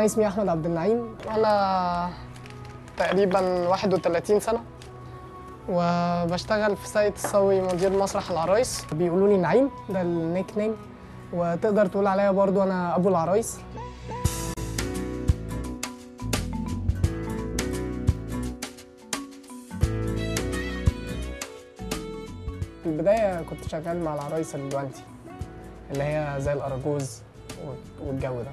أنا اسمي أحمد عبد النعيم، أنا تقريبا 31 سنة وبشتغل في ساقية الصاوي مدير مسرح العرايس. بيقولوا لي نعيم، ده النيك نيم، وتقدر تقول عليا برضو أنا أبو العرايس. في البداية كنت شغال مع العرايس الجوانتي اللي هي زي الأراجوز والجو ده.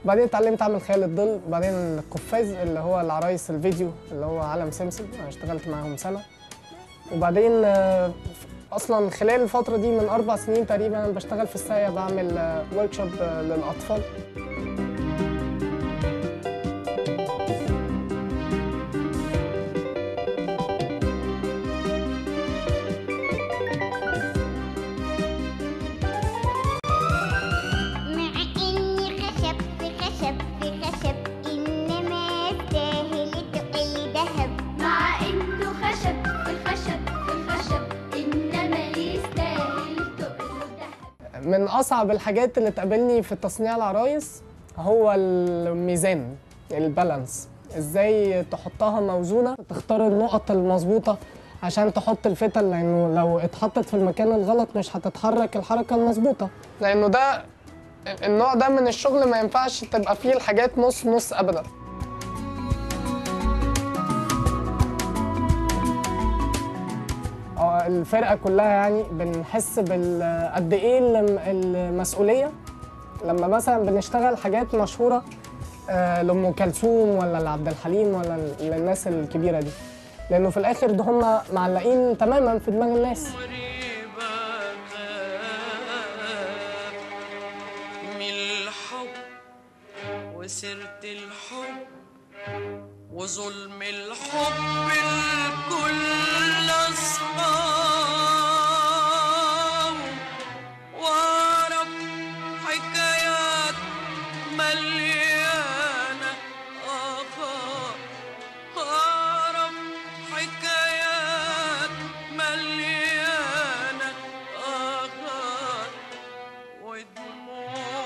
بعدين اتعلمت اعمل خيال الظل، بعدين القفاز اللي هو العرايس الفيديو اللي هو عالم سمسم، انا اشتغلت معاهم سنه. وبعدين اصلا خلال الفتره دي من 4 سنين تقريبا انا بشتغل في الساقية، بعمل ورك شوب للاطفال. من أصعب الحاجات اللي تقابلني في تصنيع العرايس هو الميزان، البالانس، ازاي تحطها موزونة، تختار النقط المظبوطة عشان تحط الفتل، لأنه لو اتحطت في المكان الغلط مش هتتحرك الحركة المظبوطة، لأنه ده النوع ده من الشغل ما ينفعش تبقى فيه الحاجات نص نص أبداً. الفرقة كلها يعني بنحس قد ايه المسؤولية لما مثلا بنشتغل حاجات مشهورة لأم كلثوم ولا لعبد الحليم ولا للناس الكبيرة دي، لأنه في الآخر ده هم معلقين تماما في دماغ الناس. من الحب وسيرة الحب وظلم الحب الكل أصحاب، وأعرف حكايات مليانة آخر، أعرف حكايات مليانة آخر ودموع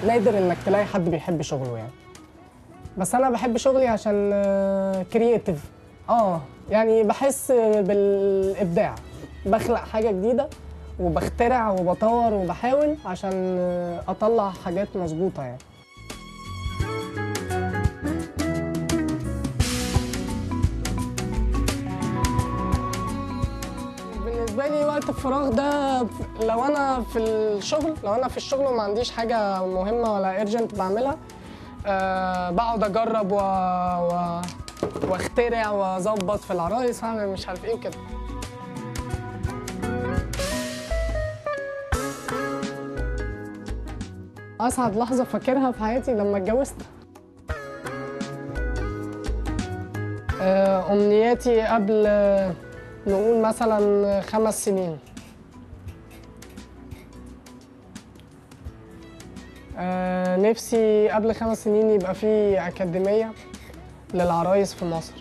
نادر انك تلاقي حد بيحب شغله يعني، بس انا بحب شغلي عشان كرييتيف. يعني بحس بالابداع، بخلق حاجه جديده وبخترع وبطور وبحاول عشان اطلع حاجات مظبوطه يعني. بالنسبه لي وقت الفراغ ده لو انا في الشغل وما عنديش حاجه مهمه ولا ايرجنت بعملها، بقعد اجرب واخترع واظبط في العرايس واعمل مش عارف ايه وكده. اسعد لحظه فاكرها في حياتي لما اتجوزت. امنياتي قبل نقول مثلا 5 سنين. نفسي قبل 5 سنين يبقى في أكاديمية للعرايس في مصر.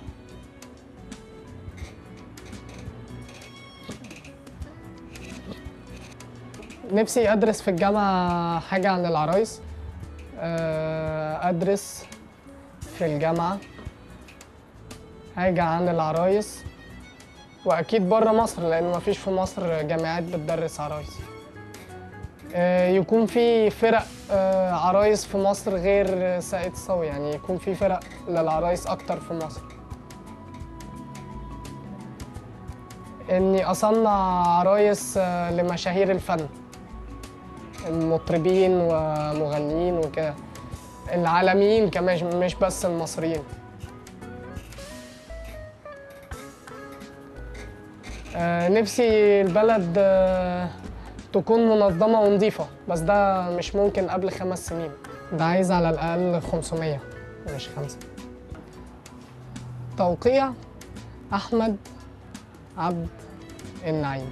نفسي أدرس في الجامعة حاجة عن العرايس، أدرس في الجامعة حاجة عن العرايس، وأكيد بره مصر لأن مفيش في مصر جامعات بتدرس عرايس. يكون في فرق عرايس في مصر غير ساقية الصاوي، يعني يكون في فرق للعرايس أكتر في مصر. إني أصنع عرايس لمشاهير الفن، المطربين ومغنيين وكده، العالميين كمان مش بس المصريين. نفسي البلد تكون منظمة ونظيفة، بس ده مش ممكن قبل 5 سنين. ده عايز على الأقل 500 مش 5. توقيع أحمد عبد النعيم.